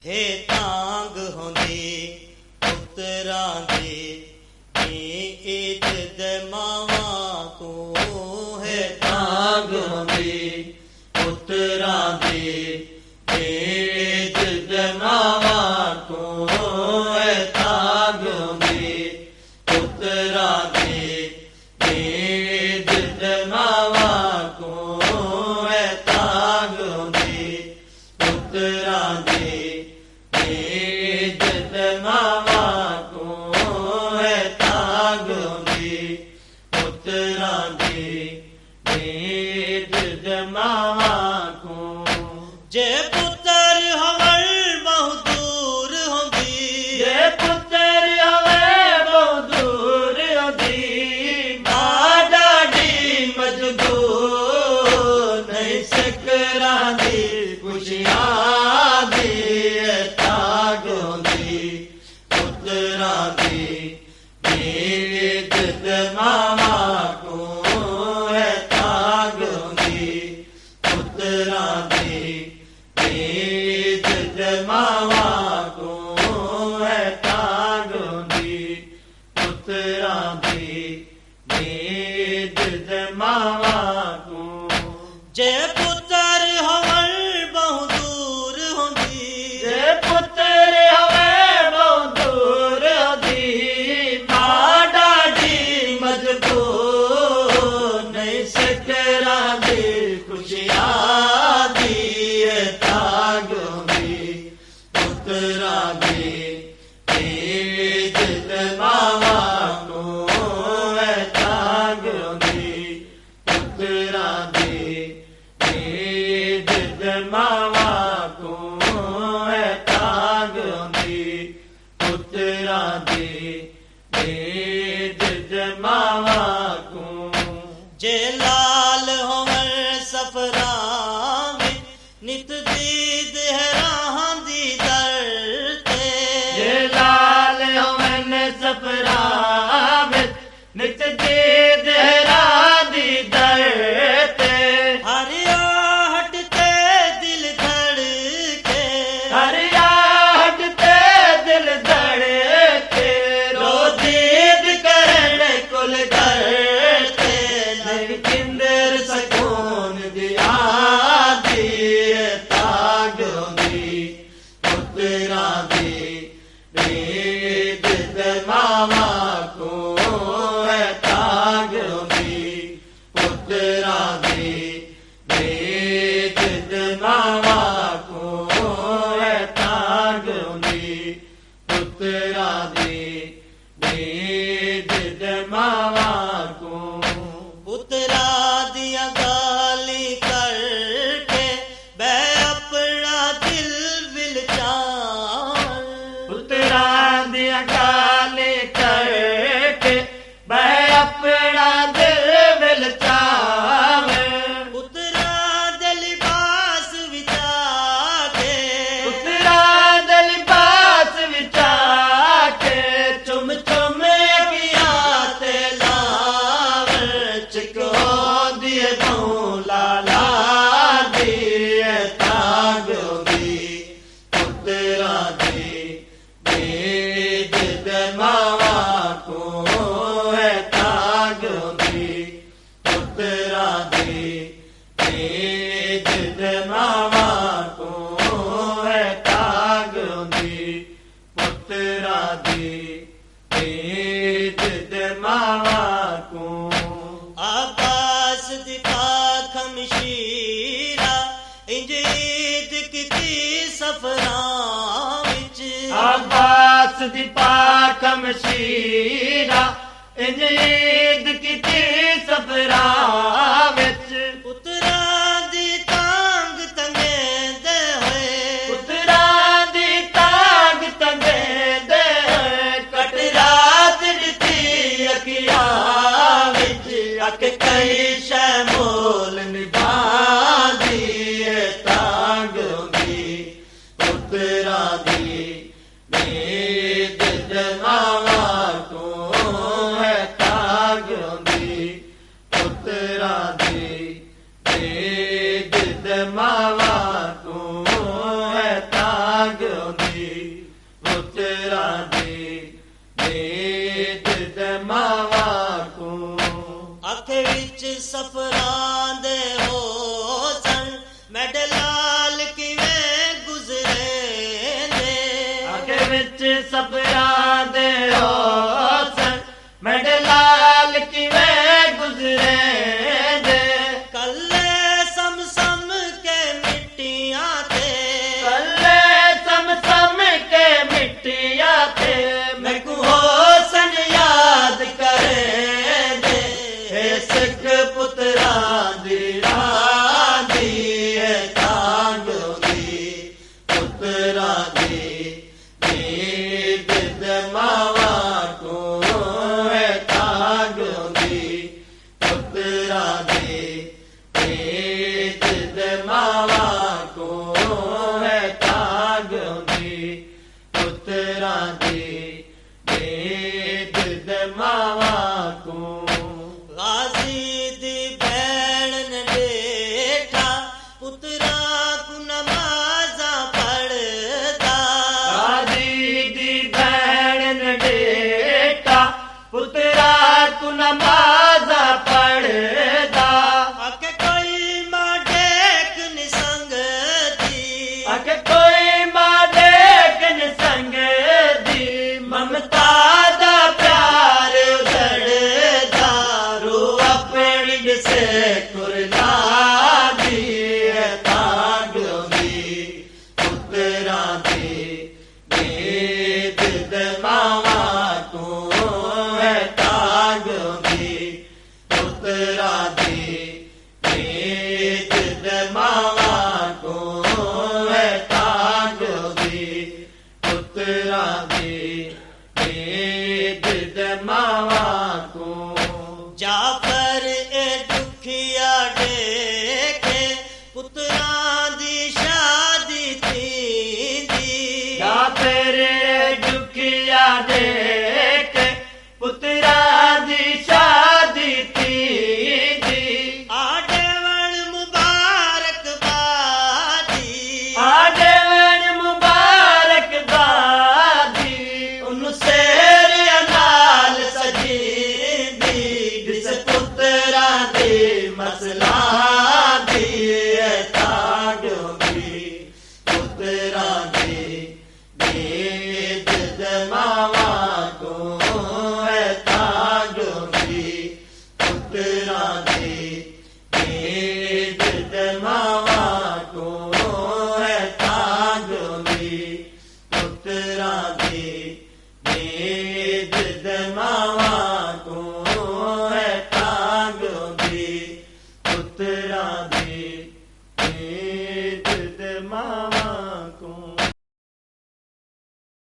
हे तांग होंदी पुत्रां दी इज्जत मावां को है तांग होंदी पुत्रां दी इज्जत मावां को है तांग होंदी पुत्रां दी इज्जत मावां को है तांग होंदी पुत्रां दी इज्जत मावां को है तांग होंदी पुत्रां दी इज्जत मावां को जे पुत्र हवल बहु दूर होंदी जे पुत्र हवल बहु दूर होंदी मां डाडी मजबूर नहीं सकरां दी खुशियां दी तांग होंदी पुत्रां दी इज्जत मावां को है तांग होंदी पुत्रां दी इज्जत मावां को है तांग होंदी पुत्रां दी इज्जत मावां को जे पुत्र हवल बहु दूर होंदी जे पुत्र हवल बहु दूर होंदी मां डाडी मजबूर नहीं सकरां दी खुशियां दी तांग होंदी पुत्रां दी इज्जत मावां को है तांग होंदी पुत्रां दी इज्जत मावां को है तांग होंदी पुत्रां दी इज्जत मावां को जे लाल होवण सफरां विच नित दीद हैरां दी दर ते जे लाल होवण सफरां विच नित दीद हैरां दी दर ते हर आहट ते दिल धड़के हर आहट ते दिल धड़के रो दीद करन कुल घर ते नहीं किंदर सकून दिया दी तांग होंदी पुत्रां दी इज्जत मावां को है तांग होंदी पुत्रां दी इज्जत मावां को है तांग होंदी पुत्रां दी इज्जत मावां को पुत्रा दिया गाली करके मैं अपना दिल विलचान पुत्रा दिया गाली करके मैं अपना दिल विलचान पुत्रा दे लिबास विचा के पुत्रा दे लिबास विचा के चुम चुम अखियां ते लाव चिको दिए लाला दी तांग होंदी पुत्रां दी इज्जत मावां को है तांग होंदी पुत्रां दी इज्जत मावां को है तांग होंदी पुत्रां दी इज्जत मावां को आबास दी पाक मशीरा इंज ईद किती सफरां विच आबास दी पाक मशीरा इंज ईद किती सफरां विच पुत्रां दी तांग तंगेंदे होए पुत्रां दी तांग तंगेंदे होए कट रात दित्ती अखियां विच अक कई शै मोल निभांदी तांग होंदी पुत्रां दी इज्जत मावां को है तांग होंदी पुत्रां दी इज्जत मावां को है तांग होंदी ਵਿੱਚ ਸਬਰਾਂ ਦੇ ਹੋਸਨ ਮੇਰੇ ਲਾਲ ਕਿਵੇਂ ਗੁਜ਼ਰੇ ਦੇ ਕੱਲੇ ਸਮ ਸਮ ਕੇ ਮਿੱਟੀਆਂ ਤੇ ਕੱਲੇ ਸਮ ਸਮ ਕੇ ਮਿੱਟੀਆਂ ਤੇ ਮੈਨੂੰ ਹੋਸਨ ਯਾਦ ਕਰੇ ਦੇ ਏ ਸਿੱਖ ਪੁੱਤਰਾਂ ਦੀ ਰਾਹ ਦੀ ਏ ਤਾਂਗੋ ਦੀ ਪੁੱਤਰਾਂ ਦੀ ਨੀਤ ਮਾਵਾ ਕੋ ਏ ਤਾਂਗੋ ਦੀ ਪੁੱਤਰਾਂ ਦੀ ਨੀਤ ਮਾਵਾ ਕੋ ਏ ਤਾਂਗੋ ਦੀ ਪੁੱਤਰਾਂ ਦੀ ਨੀਤ ਮਾਵਾ ਕੋ ਗਾਜ਼ੀ ਦੀ ਭੈਣ ਨੇ ਦੇਖਾ ਪੁੱਤਰਾਂ ਕੋ ਨਮਾਜ਼ਾਂ ਪੜ੍ਹਦਾ ਗਾਜ਼ੀ ਦੀ ਭੈਣ ਨੇ ਦੇਖਾ ਪੁੱਤਰਾਂ ਕੋ ਨਮਾਜ਼ਾਂ ਪੜ੍ਹਦਾ ਆਕੇ ਕੋਈ ਮਾਂ ਡੇਕ ਨੀ ਸੰਗਦੀ ਅਕੇ ਕੋਈ ਮਾਂ ਦੇਖਨ ਸੰਗ ਦੀ ਮਮਤਾ ਦਾ ਪਿਆਰ ਉਧੜਦਾ ਰੂ ਆਪਣੀ ਦਿਸੇ ਕੁਰਲਾ ਦੀ ਹੈ ਤਾਂਗੋ ਦੀ ਪੁੱਤਰਾਂ ਦੀ ਨੀਤ ਮਾਵਾ ਤੂੰ ਹੈ ਤਾਂਗੋ ਦੀ ਪੁੱਤਰਾਂ ਦੀ ਨੀਤ ਮਾਵਾ ਤੂੰ ਹੈ ਤਾਂਗੋ ਦੀ ਪੁੱਤਰਾਂ ਦੀ ਨੀਤ ਮਾਵਾ ਤੂੰ ਜਾਫਰ ਇਹ ਦੁਖੀਆ ਡੇਕੇ ਪੁੱਤਰਾਂ ਦੀ ਸ਼ਾਦੀ ਥੀਂਦੀ ਜਾਂ ਤੇਰੇ ਦੁਖੀਆ ਦੇਖ ਪੁੱਤਰਾਂ ਦੀ ਸ਼ਾਦੀ ਤੀਜੀ ਆਡੇ ਵਣ ਮੁਬਾਰਕ ਬਾਦੀ ਆਜਵਨ ਮੁਬਾਰਕ ਬਾਦੀ ਉਹਨੂੰ ਸੇਰ ਨਾਲ ਸਜੀਦੀ ਜਿਸ ਪੁੱਤਰਾਂ ਦੇ ਮਸਲਾ ਦੀ ਹੈ ਤਾਂਗੋ ਦੀ ਪੁੱਤਰਾਂ ਦੀ ਨੀਤ ਮਾਵਾ ਕੋ ਹੈ ਤਾਂਗੋ ਦੀ ਪੁੱਤਰਾਂ ਦੀ ਨੀਤ ਮਾਵਾ ਕੋ ਹੈ ਤਾਂਗੋ ਦੀ ਪੁੱਤਰਾਂ ਦੀ ਨੀਤ ਮਾਵਾ